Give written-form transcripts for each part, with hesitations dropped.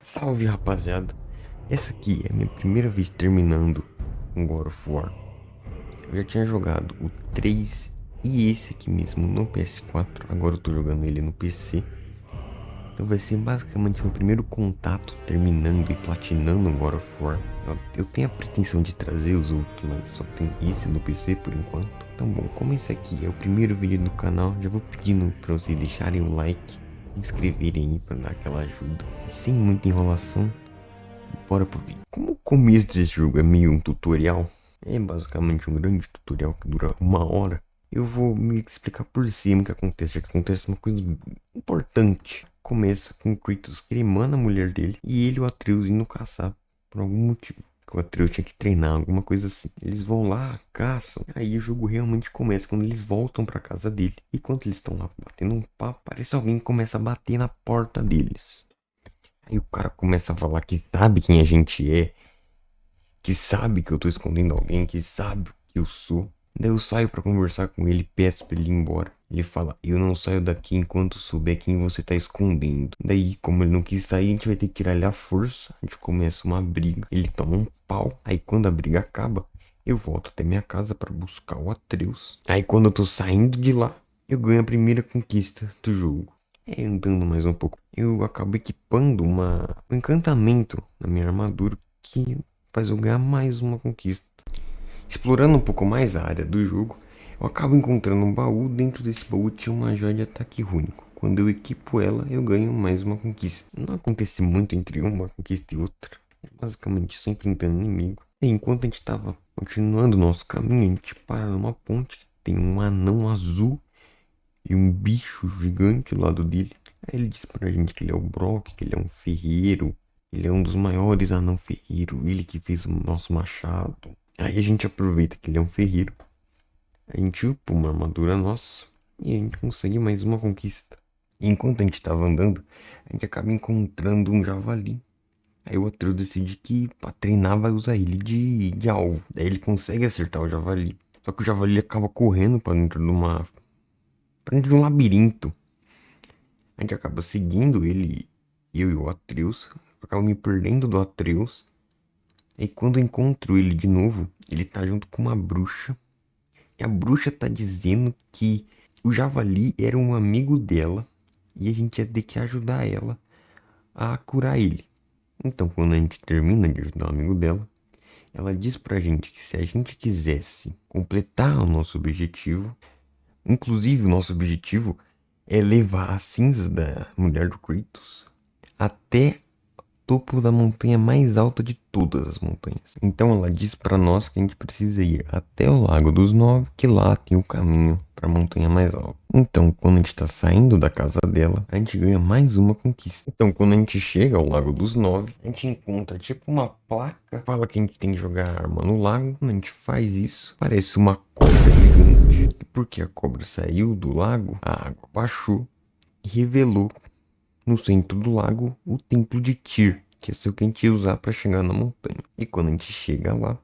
Salve, rapaziada. Essa aqui é a minha primeira vez terminando um God of War. Eu já tinha jogado o 3 e esse aqui mesmo no PS4. Agora eu tô jogando ele no PC. Então vai ser basicamente meu primeiro contato terminando e platinando um God of War. Eu tenho a pretensão de trazer os outros, mas só tem esse no PC por enquanto. Então bom, como esse aqui é o primeiro vídeo do canal, já vou pedindo pra vocês deixarem o like, se inscreverem aí pra dar aquela ajuda. E sem muita enrolação, bora pro vídeo. Como o começo desse jogo é meio um tutorial, é basicamente um grande tutorial que dura 1 hora, eu vou me explicar por cima o que acontece, já que acontece uma coisa importante. Começa com o Kratos queimando a mulher dele e ele e o Atreus indo caçar por algum motivo. Que o Atreus tinha que treinar, alguma coisa assim. Eles vão lá, caçam, aí o jogo realmente começa quando eles voltam pra casa dele. E quando eles estão lá batendo um papo, parece alguém que começa a bater na porta deles. Aí o cara começa a falar que sabe quem a gente é, que sabe que eu tô escondendo alguém, que sabe o que eu sou. Daí eu saio pra conversar com ele, peço pra ele ir embora. Ele fala, eu não saio daqui enquanto souber quem você tá escondendo. Daí, como ele não quis sair, a gente vai ter que tirar ele à força. A gente começa uma briga, ele toma um pau. Aí quando a briga acaba, eu volto até minha casa pra buscar o Atreus. Aí quando eu tô saindo de lá, eu ganho a primeira conquista do jogo. É, andando mais um pouco, eu acabo equipando um encantamento na minha armadura que faz eu ganhar mais uma conquista. Explorando um pouco mais a área do jogo, eu acabo encontrando um baú. Dentro desse baú tinha uma joia de ataque único. Quando eu equipo ela, eu ganho mais uma conquista. Não acontece muito entre uma conquista e outra. É basicamente só enfrentando inimigo. E enquanto a gente estava continuando o nosso caminho, a gente para numa ponte. Tem um anão azul e um bicho gigante ao lado dele. Aí ele diz pra gente que ele é o Brock, que ele é um ferreiro. Ele é um dos maiores anão ferreiro. Ele que fez o nosso machado. Aí a gente aproveita que ele é um ferreiro. A gente upa uma armadura nossa. E a gente consegue mais uma conquista. E enquanto a gente tava andando, a gente acaba encontrando um javali. Aí o Atreus decide que pra treinar vai usar ele de alvo. Daí ele consegue acertar o javali. Só que o javali acaba correndo pra dentro de um labirinto. A gente acaba seguindo ele, eu e o Atreus. Eu acabo me perdendo do Atreus. E quando eu encontro ele de novo, ele tá junto com uma bruxa. E a bruxa tá dizendo que o Javali era um amigo dela. E a gente ia ter que ajudar ela a curar ele. Então, quando a gente termina de ajudar o amigo dela, ela diz pra gente que se a gente quisesse completar o nosso objetivo, inclusive o nosso objetivo é levar as cinzas da mulher do Kratos até topo da montanha mais alta de todas as montanhas. Então ela diz para nós que a gente precisa ir até o Lago dos Nove, que lá tem o caminho para a montanha mais alta. Então, quando a gente está saindo da casa dela, a gente ganha mais uma conquista. Então, quando a gente chega ao Lago dos Nove, a gente encontra tipo uma placa, fala que a gente tem que jogar a arma no lago. Quando a gente faz isso, parece uma cobra gigante. E porque a cobra saiu do lago, a água baixou e revelou no centro do lago o templo de Tyr, que é o que a gente ia usar para chegar na montanha. E quando a gente chega lá,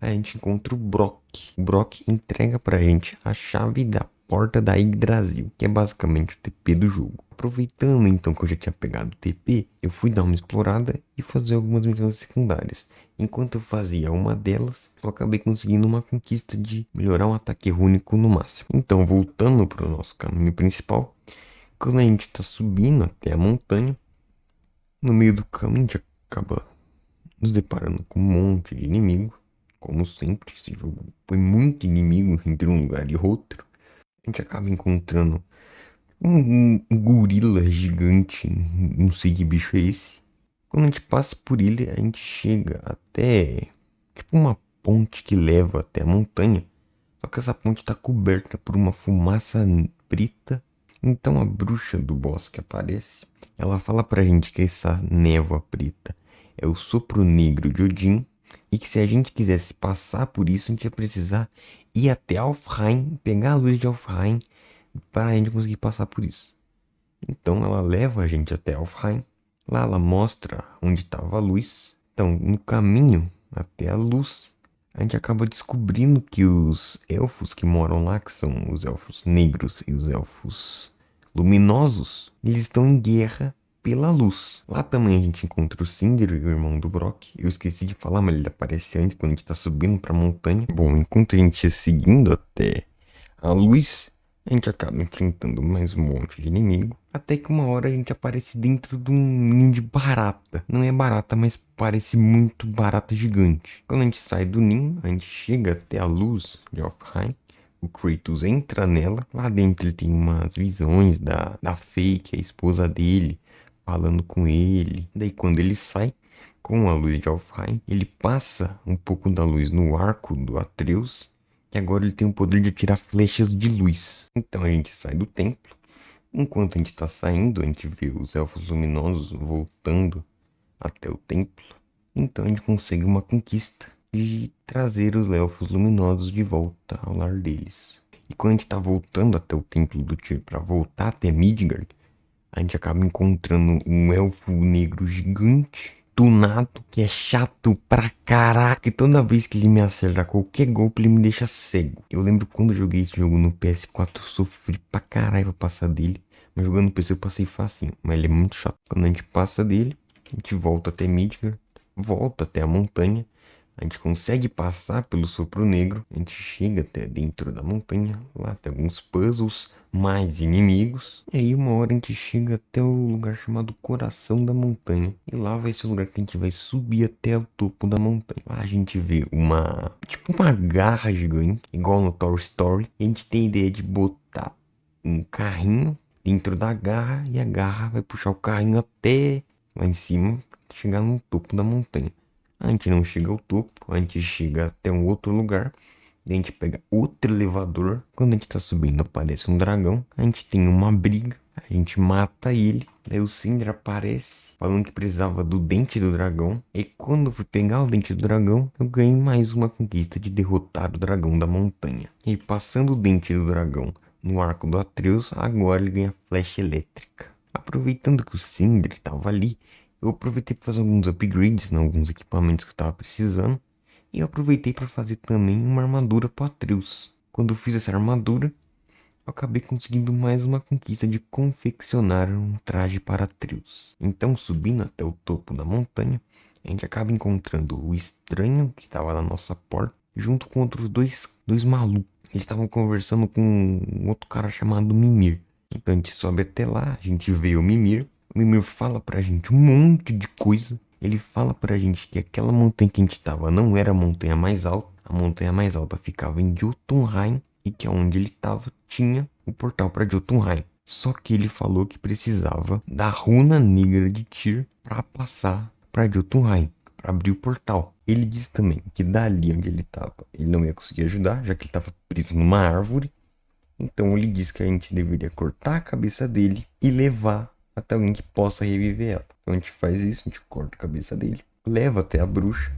a gente encontra o Brock. O Brock entrega pra gente a chave da porta da Yggdrasil, que é basicamente o TP do jogo. Aproveitando então que eu já tinha pegado o TP, eu fui dar uma explorada e fazer algumas missões secundárias. Enquanto eu fazia uma delas, eu acabei conseguindo uma conquista de melhorar um ataque único no máximo. Então, voltando para o nosso caminho principal, quando a gente tá subindo até a montanha, no meio do caminho a gente acaba nos deparando com um monte de inimigo. Como sempre, esse jogo foi muito inimigo entre um lugar e outro. A gente acaba encontrando um gorila gigante, não sei que bicho é esse. Quando a gente passa por ele, a gente chega até tipo uma ponte que leva até a montanha. Só que essa ponte está coberta por uma fumaça preta. Então a bruxa do bosque aparece. Ela fala pra gente que essa névoa preta é o sopro negro de Odin. E que se a gente quisesse passar por isso, a gente ia precisar ir até Alfheim, pegar a luz de Alfheim, para a gente conseguir passar por isso. Então ela leva a gente até Alfheim. Lá ela mostra onde estava a luz. Então, no caminho até a luz, a gente acaba descobrindo que os elfos que moram lá, que são os elfos negros e os elfos luminosos, eles estão em guerra pela luz. Lá também a gente encontra o Cinder, o irmão do Brock. Eu esqueci de falar, mas ele aparece antes quando a gente tá subindo pra montanha. Bom, enquanto a gente ia seguindo até a luz, a gente acaba enfrentando mais um monte de inimigo. Até que uma hora a gente aparece dentro de um ninho de barata. Não é barata, mas parece muito barata gigante. Quando a gente sai do ninho, a gente chega até a luz de Alfheim. O Kratos entra nela. Lá dentro ele tem umas visões da Faye, que é a esposa dele, falando com ele. Daí quando ele sai com a luz de Alfheim, ele passa um pouco da luz no arco do Atreus. E agora ele tem o poder de atirar flechas de luz. Então a gente sai do templo. Enquanto a gente tá saindo, a gente vê os elfos luminosos voltando até o templo. Então a gente consegue uma conquista de trazer os elfos luminosos de volta ao lar deles. E quando a gente tá voltando até o templo do Tyr para voltar até Midgard, a gente acaba encontrando um elfo negro gigante, tunado, que é chato pra caraca. E toda vez que ele me acerta qualquer golpe, ele me deixa cego. Eu lembro quando eu joguei esse jogo no PS4, eu sofri pra caralho pra passar dele. Mas jogando no PC eu passei facinho. Mas ele é muito chato. Quando a gente passa dele, a gente volta até Midgard, volta até a montanha. A gente consegue passar pelo sopro negro. A gente chega até dentro da montanha. Lá tem alguns puzzles, mais inimigos. E aí uma hora a gente chega até o lugar chamado Coração da Montanha. E lá vai ser o lugar que a gente vai subir até o topo da montanha. Lá a gente vê tipo uma garra gigante, igual no Toy Story. E a gente tem a ideia de botar um carrinho dentro da garra. E a garra vai puxar o carrinho até lá em cima, chegar no topo da montanha. A gente não chega ao topo, a gente chega até um outro lugar. Daí a gente pega outro elevador. Quando a gente tá subindo, aparece um dragão. A gente tem uma briga. A gente mata ele. Daí o Sindri aparece, falando que precisava do dente do dragão. E quando eu fui pegar o dente do dragão, eu ganhei mais uma conquista de derrotar o dragão da montanha. E passando o dente do dragão no arco do Atreus, agora ele ganha flecha elétrica. Aproveitando que o Sindri estava ali, eu aproveitei para fazer alguns upgrades em alguns equipamentos que eu estava precisando. E eu aproveitei para fazer também uma armadura para Atreus. Quando eu fiz essa armadura, eu acabei conseguindo mais uma conquista de confeccionar um traje para Atreus. Então, subindo até o topo da montanha, a gente acaba encontrando o estranho que estava na nossa porta, junto com outros dois malucos. Eles estavam conversando com um outro cara chamado Mimir. Então a gente sobe até lá, a gente vê o Mimir. O Mimir fala pra gente um monte de coisa. Ele fala pra gente que aquela montanha que a gente tava não era a montanha mais alta. A montanha mais alta ficava em Jotunheim e que onde ele tava tinha o portal para Jotunheim. Só que ele falou que precisava da runa negra de Tyr para passar para Jotunheim, para abrir o portal. Ele disse também que dali onde ele tava, ele não ia conseguir ajudar, já que ele estava preso numa árvore. Então ele disse que a gente deveria cortar a cabeça dele e levar até alguém que possa reviver ela. Então a gente faz isso, a gente corta a cabeça dele, leva até a bruxa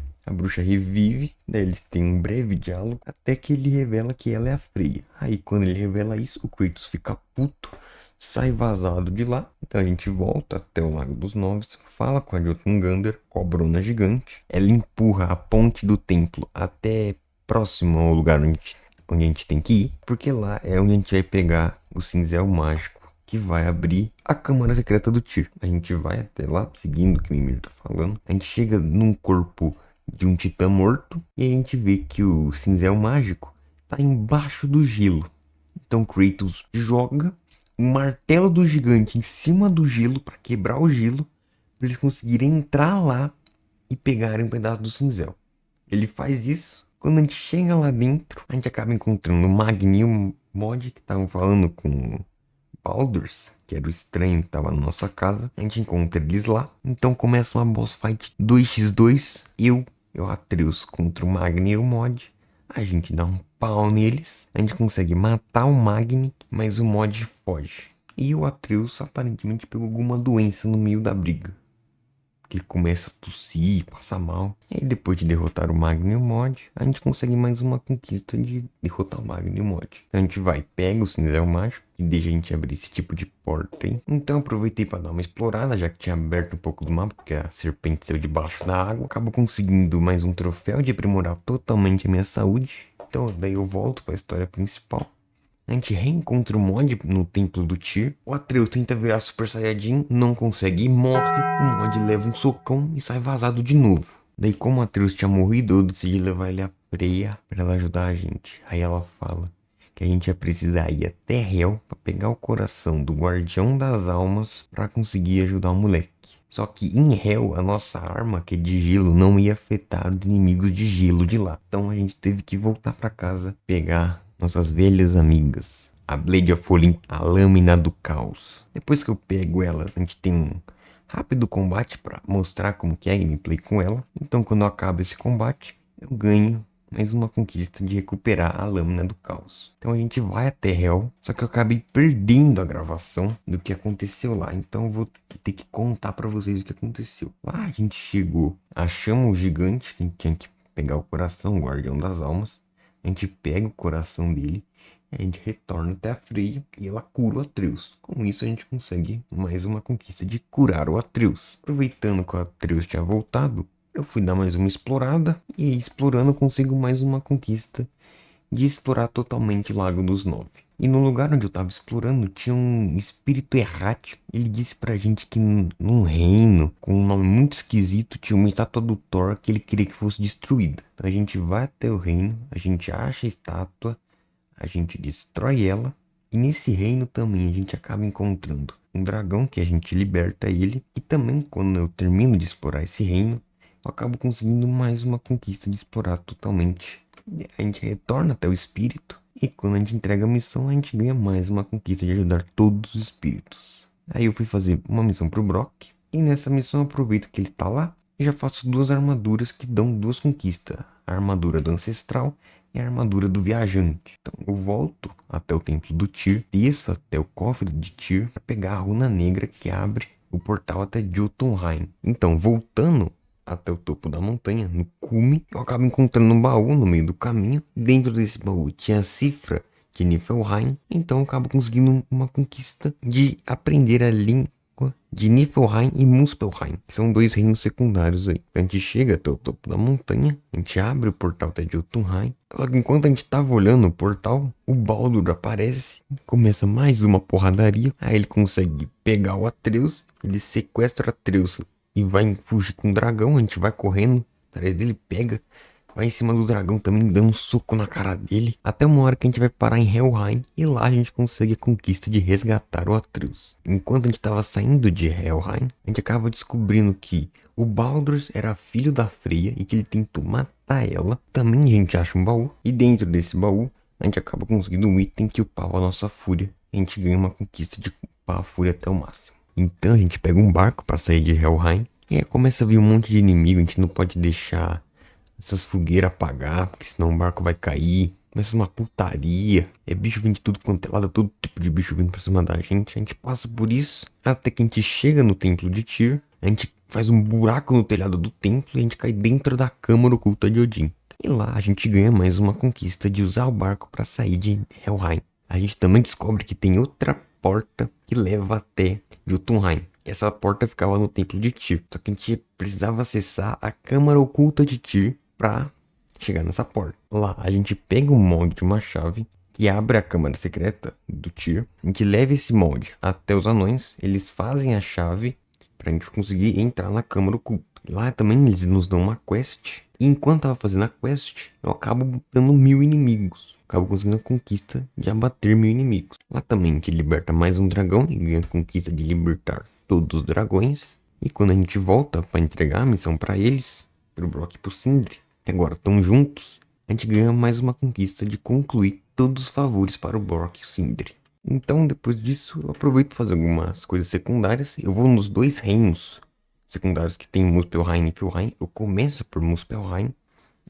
revive, daí eles têm um breve diálogo, até que ele revela que ela é a Freya. Aí quando ele revela isso, o Kratos fica puto, sai vazado de lá. Então a gente volta até o Lago dos Noves, fala com a Jotungander, cobrona gigante. Ela empurra a ponte do templo até próximo ao lugar onde a gente tem que ir, porque lá é onde a gente vai pegar o cinzel mágico que vai abrir a câmara secreta do Tyr. A gente vai até lá, seguindo o que o Mimir tá falando. A gente chega num corpo de um titã morto e a gente vê que o cinzel mágico tá embaixo do gelo. Então Kratos joga o martelo do gigante em cima do gelo para quebrar o gelo, para eles conseguirem entrar lá e pegarem um pedaço do cinzel. Ele faz isso. Quando a gente chega lá dentro, a gente acaba encontrando o Magni e o Mod, que estavam falando com o Baldurs, que era o estranho que estava na nossa casa. A gente encontra eles lá. Então começa uma boss fight 2x2. Eu Atreus contra o Magni e o Mod. A gente dá um pau neles. A gente consegue matar o Magni, mas o Mod foge. E o Atreus aparentemente pegou alguma doença no meio da briga. Ele começa a tossir, passa mal. E aí, depois de derrotar o Magni e o Mod, a gente consegue mais uma conquista de derrotar o Magni e o Mod. Então a gente vai, pega o cinzel mágico, que deixa a gente abrir esse tipo de porta aí. Então aproveitei para dar uma explorada, já que tinha aberto um pouco do mapa, porque a serpente saiu debaixo da água. Acabo conseguindo mais um troféu de aprimorar totalmente a minha saúde. Então daí eu volto para a história principal. A gente reencontra o mod no templo do Tyr. O Atreus tenta virar Super Saiyajin, não consegue e morre. O mod leva um socão e sai vazado de novo. Daí, como o Atreus tinha morrido, eu decidi levar ele a Freya pra ela ajudar a gente. Aí ela fala que a gente ia precisar ir até Hel pra pegar o coração do Guardião das Almas pra conseguir ajudar o moleque. Só que em Hel, a nossa arma, que é de gelo, não ia afetar os inimigos de gelo de lá. Então a gente teve que voltar pra casa, pegar nossas velhas amigas. A Blade of Olymp, a Lâmina do Caos. Depois que eu pego elas, a gente tem um rápido combate pra mostrar como que é a gameplay com ela. Então quando acaba esse combate, eu ganho mais uma conquista de recuperar a Lâmina do Caos. Então a gente vai até Hel, só que eu acabei perdendo a gravação do que aconteceu lá. Então eu vou ter que contar pra vocês o que aconteceu. Lá a gente chegou, achamos o gigante, que a gente tinha que pegar o coração, o Guardião das Almas. A gente pega o coração dele, a gente retorna até a Freya e ela cura o Atreus. Com isso a gente consegue mais uma conquista de curar o Atreus. Aproveitando que o Atreus tinha voltado, eu fui dar mais uma explorada e aí, explorando, eu consigo mais uma conquista de explorar totalmente o Lago dos Nove. E no lugar onde eu tava explorando tinha um espírito errático. Ele disse pra gente que num reino com um nome muito esquisito tinha uma estátua do Thor que ele queria que fosse destruída. Então a gente vai até o reino, a gente acha a estátua, a gente destrói ela. E nesse reino também a gente acaba encontrando um dragão que a gente liberta ele. E também quando eu termino de explorar esse reino, eu acabo conseguindo mais uma conquista de explorar totalmente. A gente retorna até o espírito. E quando a gente entrega a missão, a gente ganha mais uma conquista de ajudar todos os espíritos. Aí eu fui fazer uma missão pro Brock. E nessa missão eu aproveito que ele tá lá. E já faço duas armaduras que dão duas conquistas. A armadura do Ancestral e a armadura do Viajante. Então eu volto até o templo do Tyr. Desço até o cofre de Tyr para pegar a runa negra que abre o portal até Jotunheim. Então, voltando até o topo da montanha, no cume, eu acabo encontrando um baú no meio do caminho. Dentro desse baú tinha a cifra de Niflheim, então eu acabo conseguindo uma conquista de aprender a língua de Niflheim e Muspelheim, que são dois reinos secundários aí. A gente chega até o topo da montanha, a gente abre o portal até Jotunheim. Só que enquanto a gente tava olhando o portal, o Baldur aparece, começa mais uma porradaria. Aí ele consegue pegar o Atreus, ele sequestra o Atreus e vai fugir com o dragão. A gente vai correndo atrás dele, pega, vai em cima do dragão também, dando um soco na cara dele. Até uma hora que a gente vai parar em Helheim. E lá a gente consegue a conquista de resgatar o Atreus. Enquanto a gente tava saindo de Helheim, a gente acaba descobrindo que o Baldur era filho da Freya e que ele tentou matar ela. Também a gente acha um baú. E dentro desse baú, a gente acaba conseguindo um item que upava a nossa fúria. A gente ganha uma conquista de upar a fúria até o máximo. Então a gente pega um barco para sair de Helheim. E aí começa a vir um monte de inimigo. A gente não pode deixar essas fogueiras apagar, porque senão o barco vai cair. Começa uma putaria. É bicho vindo de tudo quanto é lado, todo tipo de bicho vindo pra cima da gente. A gente passa por isso até que a gente chega no templo de Tyr. A gente faz um buraco no telhado do templo e a gente cai dentro da câmara oculta de Odin. E lá a gente ganha mais uma conquista de usar o barco para sair de Helheim. A gente também descobre que tem outra porta que leva até Jotunheim. Essa porta ficava no templo de Tyr. Só que a gente precisava acessar a câmara oculta de Tyr para chegar nessa porta. Lá a gente pega um molde de uma chave que abre a câmara secreta do Tyr. A gente leva esse molde até os anões. Eles fazem a chave pra gente conseguir entrar na câmara oculta. Lá também eles nos dão uma quest. E enquanto eu tava fazendo a quest, eu acabo dando 1000 inimigos. Acabo conseguindo a conquista de abater 1000 inimigos. Lá também a gente liberta mais um dragão e ganha a conquista de libertar todos os dragões. E quando a gente volta para entregar a missão para eles, pro Brock e pro Sindri, que agora estão juntos, a gente ganha mais uma conquista de concluir todos os favores para o Brock e o Sindri. Então, depois disso, eu aproveito para fazer algumas coisas secundárias. Eu vou nos dois reinos secundários que tem Muspelheim e Niflheim. Eu começo por Muspelheim.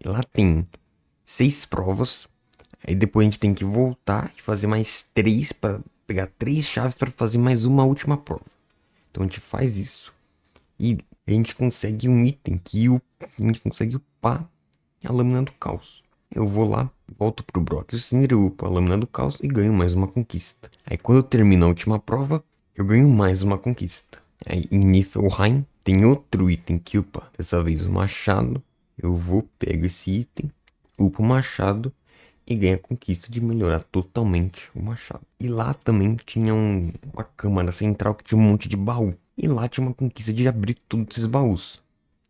E lá tem 6 provas. Aí depois a gente tem que voltar e fazer mais 3 para pegar 3 chaves para fazer mais uma última prova. Então a gente faz isso. E a gente consegue um item que a gente consegue upar a Lâmina do Caos. Eu vou lá, volto pro Brock e o Sindri, upo a Lâmina do Caos e ganho mais uma conquista. Aí quando eu termino a última prova, eu ganho mais uma conquista. Aí em Niflheim tem outro item que upa, dessa vez o machado. Eu vou, pego esse item, upo o machado e ganha a conquista de melhorar totalmente o machado. E lá também tinha uma câmara central que tinha um monte de baú. E lá tinha uma conquista de abrir todos esses baús.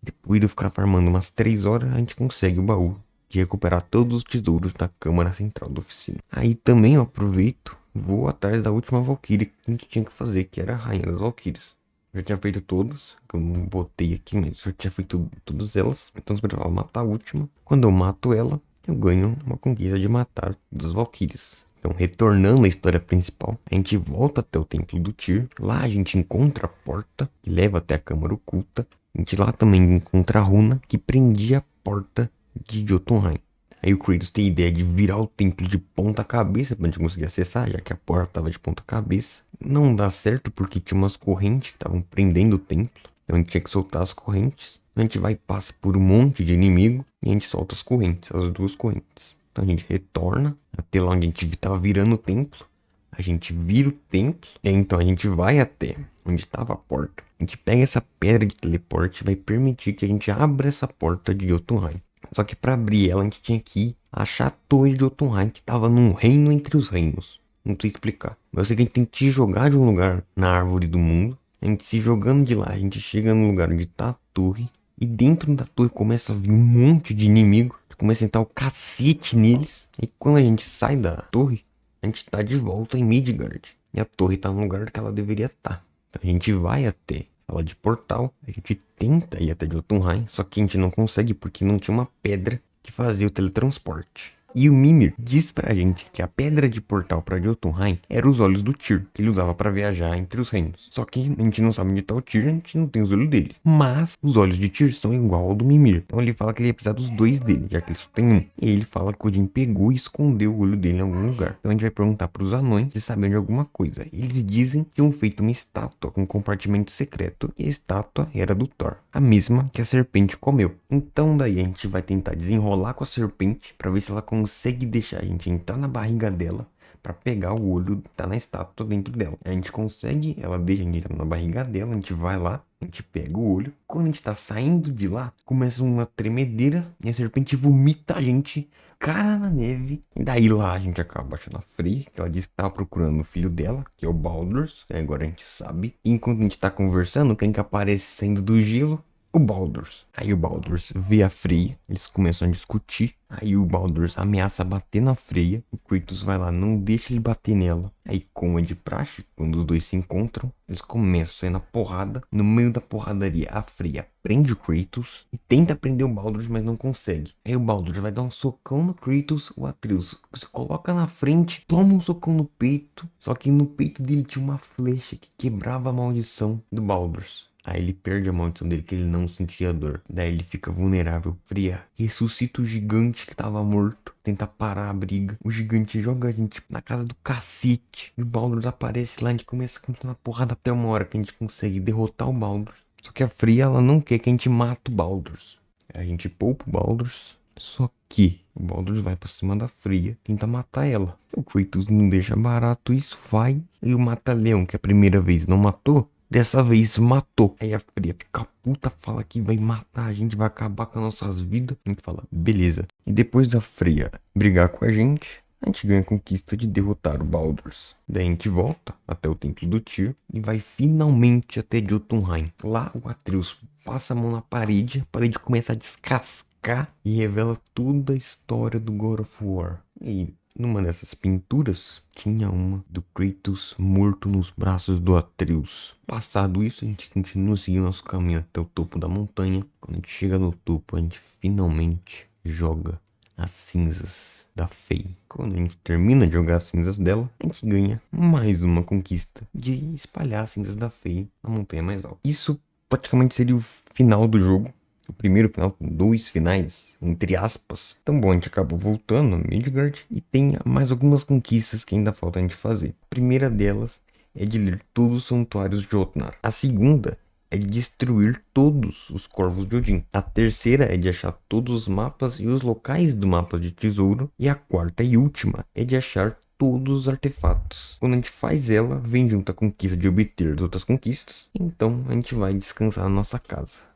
Depois de eu ficar farmando umas 3 horas, a gente consegue o baú de recuperar todos os tesouros da câmara central da oficina. Aí também eu aproveito, vou atrás da última Valkyrie que a gente tinha que fazer, que era a Rainha das Valkyries. Já tinha feito todas, que eu não botei aqui, mas já tinha feito todas elas. Então eu precisava matar a última. Quando eu mato ela, eu ganho uma conquista de matar todas as Valkyries. Então, retornando à história principal, a gente volta até o Templo do Tyr. Lá a gente encontra a porta que leva até a Câmara Oculta. A gente lá também encontra a runa que prendia a porta de Jotunheim. Aí o Kratos tem a ideia de virar o templo de ponta cabeça pra gente conseguir acessar, já que a porta tava de ponta cabeça. Não dá certo porque tinha umas correntes que estavam prendendo o templo. Então a gente tinha que soltar as correntes. A gente vai e passa por um monte de inimigo e a gente solta as correntes, as duas correntes. Então a gente retorna até lá onde a gente tava virando o templo. A gente vira o templo e aí, então a gente vai até onde estava a porta. A gente pega essa pedra de teleporte e vai permitir que a gente abra essa porta de Jotunheim. Só que para abrir ela a gente tinha que achar a torre de Jotunheim que estava num reino entre os reinos. Não sei explicar. Mas eu sei que a gente tem que se jogar de um lugar na árvore do mundo. A gente se jogando de lá, a gente chega no lugar onde tá a torre. E dentro da torre começa a vir um monte de inimigo. Começa a entrar o cacete neles. E quando a gente sai da torre, a gente tá de volta em Midgard. E a torre tá no lugar que ela deveria estar. Então a gente vai até ela de portal. A gente tenta ir até Jotunheim. Só que a gente não consegue porque não tinha uma pedra que fazia o teletransporte. E o Mimir diz pra gente que a pedra de portal pra Jotunheim era os olhos do Tyr, que ele usava pra viajar entre os reinos. Só que a gente não sabe onde tá o Tyr, a gente não tem os olhos dele. Mas os olhos de Tyr são igual ao do Mimir. Então ele fala que ele ia precisar dos dois dele, já que ele só tem um. E ele fala que o Odin pegou e escondeu o olho dele em algum lugar. Então a gente vai perguntar pros anões se sabem de alguma coisa. Eles dizem que tinham feito uma estátua com um compartimento secreto. E a estátua era do Thor, a mesma que a serpente comeu. Então daí a gente vai tentar desenrolar com a serpente pra ver se ela consegue deixar a gente entrar na barriga dela pra pegar o olho que tá na estátua dentro dela. A gente consegue, ela deixa a gente entrar na barriga dela, a gente vai lá, a gente pega o olho. Quando a gente tá saindo de lá, começa uma tremedeira e a serpente vomita a gente, cara na neve. E daí lá a gente acaba achando a Frey, que ela disse que tava procurando o filho dela, que é o Baldurs, que agora a gente sabe. E enquanto a gente tá conversando, quem que aparece saindo do gelo? O Baldurs. Aí o Baldurs vê a Freya, eles começam a discutir. Aí o Baldurs ameaça bater na Freya. O Kratos vai lá, não deixa ele bater nela. Aí, como é de praxe, quando os dois se encontram, eles começam a sair na porrada. No meio da porradaria, a Freya prende o Kratos e tenta prender o Baldurs, mas não consegue. Aí o Baldurs vai dar um socão no Kratos, o Atreus se coloca na frente, toma um socão no peito. Só que no peito dele tinha uma flecha que quebrava a maldição do Baldurs. Aí ele perde a maldição dele, que ele não sentia dor. Daí ele fica vulnerável. Freya ressuscita o gigante que tava morto. Tenta parar a briga. O gigante joga a gente na casa do cacete. E o Baldurs aparece lá. A gente começa a continuar a porrada até uma hora que a gente consegue derrotar o Baldurs. Só que a Freya, ela não quer que a gente mate o Baldurs. A gente poupa o Baldurs. Só que o Baldurs vai pra cima da Freya, tenta matar ela. O Kratos não deixa barato isso, vai. E o Mata-Leão, que a primeira vez não matou, dessa vez matou. Aí a Freya fica puta, fala que vai matar a gente, vai acabar com as nossas vidas. A gente fala, beleza. E depois da Freya brigar com a gente ganha a conquista de derrotar o Baldurs. Daí a gente volta até o Templo do Tyr e vai finalmente até Jotunheim. Lá o Atreus passa a mão na parede, a parede começa a descascar e revela toda a história do God of War. E numa dessas pinturas, tinha uma do Kratos morto nos braços do Atreus. Passado isso, a gente continua seguindo nosso caminho até o topo da montanha. Quando a gente chega no topo, a gente finalmente joga as cinzas da Fei. Quando a gente termina de jogar as cinzas dela, a gente ganha mais uma conquista de espalhar as cinzas da Fei na montanha mais alta. Isso praticamente seria o final do jogo. O primeiro final com 2 finais, entre aspas. Então, bom, a gente acabou voltando a Midgard e tem mais algumas conquistas que ainda falta a gente fazer. A primeira delas é de ler todos os santuários de Jotnar. A segunda é de destruir todos os corvos de Odin. A terceira é de achar todos os mapas e os locais do mapa de tesouro. E a quarta e última é de achar todos os artefatos. Quando a gente faz ela, vem junto a conquista de obter as outras conquistas. Então a gente vai descansar na nossa casa.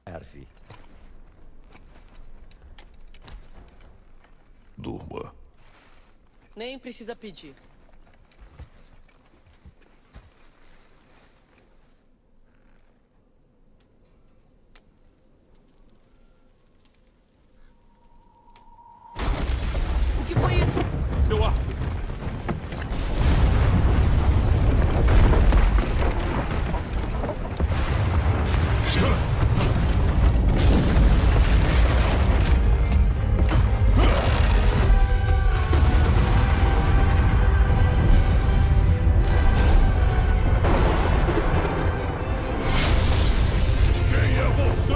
Durma. Nem precisa pedir. O que foi isso? Seu arco! Quem é você?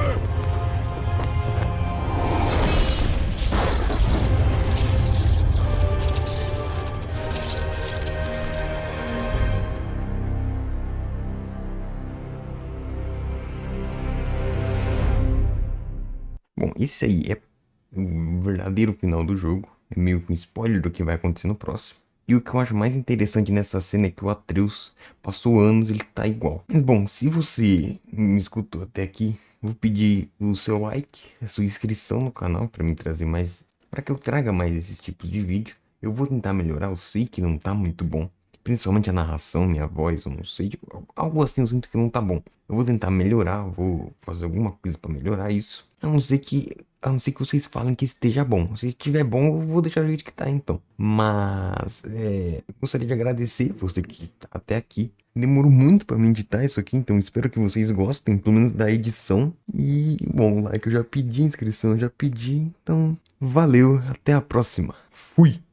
Bom, esse aí é o verdadeiro final do jogo. É meio que um spoiler do que vai acontecer no próximo. E o que eu acho mais interessante nessa cena é que o Atreus passou anos, ele tá igual. Mas bom, se você me escutou até aqui, vou pedir o seu like, a sua inscrição no canal para me trazer mais, para que eu traga mais esses tipos de vídeo. Eu vou tentar melhorar, eu sei que não tá muito bom. Principalmente a narração, minha voz, eu não sei, tipo, algo assim eu sinto que não tá bom. Eu vou tentar melhorar, vou fazer alguma coisa para melhorar isso. A não ser que vocês falem que esteja bom. Se estiver bom, eu vou deixar o jeito que tá então. Mas, gostaria de agradecer você que tá até aqui. Demorou muito pra mim editar isso aqui, então espero que vocês gostem, pelo menos da edição. E, bom, like eu já pedi, inscrição eu já pedi, então valeu, até a próxima. Fui!